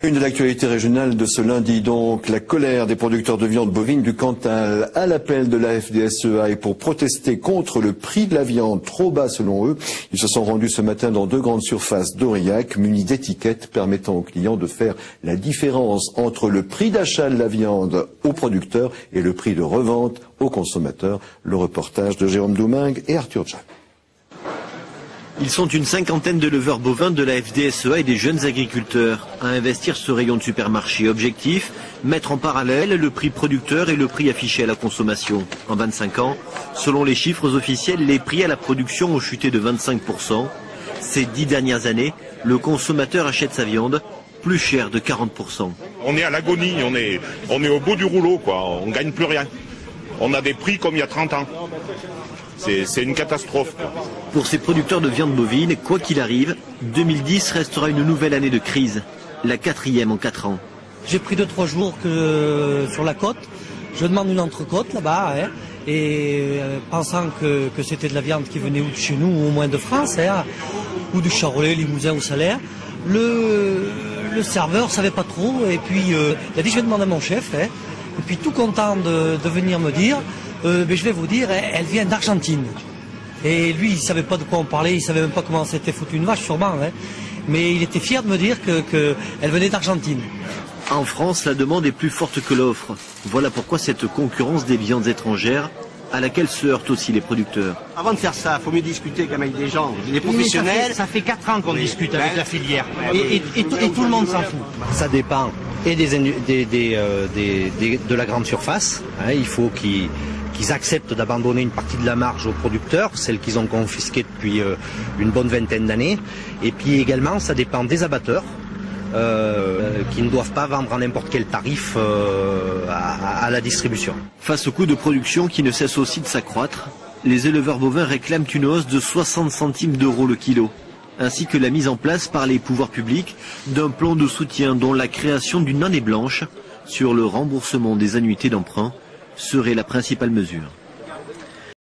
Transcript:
Une de l'actualité régionale de ce lundi, donc, la colère des producteurs de viande bovine du Cantal à l'appel de la FDSEA et pour protester contre le prix de la viande trop bas selon eux. Ils se sont rendus ce matin dans 2 grandes surfaces d'Aurillac, munis d'étiquettes permettant aux clients de faire la différence entre le prix d'achat de la viande aux producteurs et le prix de revente aux consommateurs. Le reportage de Jérôme Doumingue et Arthur Jack. Ils sont une cinquantaine de leveurs bovins de la FDSEA et des jeunes agriculteurs à investir ce rayon de supermarché. Objectif, mettre en parallèle le prix producteur et le prix affiché à la consommation. En 25 ans, selon les chiffres officiels, les prix à la production ont chuté de 25%. Ces 10 dernières années, le consommateur achète sa viande plus cher de 40%. On est à l'agonie, on est au bout du rouleau, quoi. On gagne plus rien. On a des prix comme il y a 30 ans. C'est une catastrophe, quoi. Pour ces producteurs de viande bovine, quoi qu'il arrive, 2010 restera une nouvelle année de crise, la 4e en 4 ans. J'ai pris 2-3 jours sur la côte, je demande une entrecôte là-bas, hein, et pensant que c'était de la viande qui venait ou de chez nous, ou au moins de France, hein, ou du Charolais, Limousin ou Salaire, le serveur savait pas trop, et puis il a dit je vais demander à mon chef, hein, et puis tout content de venir me dire, je vais vous dire, elle vient d'Argentine. Et lui, il savait pas de quoi on parlait, il savait même pas comment s'était foutu une vache, sûrement. Hein. Mais il était fier de me dire qu'elle venait d'Argentine. En France, la demande est plus forte que l'offre. Voilà pourquoi cette concurrence des viandes étrangères, à laquelle se heurtent aussi les producteurs. Avant de faire ça, il faut mieux discuter qu'avec des gens, des professionnels. Ça fait 4 ans qu'on discute avec la filière. Et tout le monde s'en fout. Ça dépend et de la grande surface. Hein, il faut qu'ils acceptent d'abandonner une partie de la marge aux producteurs, celle qu'ils ont confisquée depuis une bonne vingtaine d'années. Et puis également, ça dépend des abatteurs qui ne doivent pas vendre à n'importe quel tarif à la distribution. Face au coût de production qui ne cesse aussi de s'accroître, les éleveurs bovins réclament une hausse de 60 centimes d'euros le kilo, ainsi que la mise en place par les pouvoirs publics d'un plan de soutien dont la création d'une année blanche sur le remboursement des annuités d'emprunt serait la principale mesure.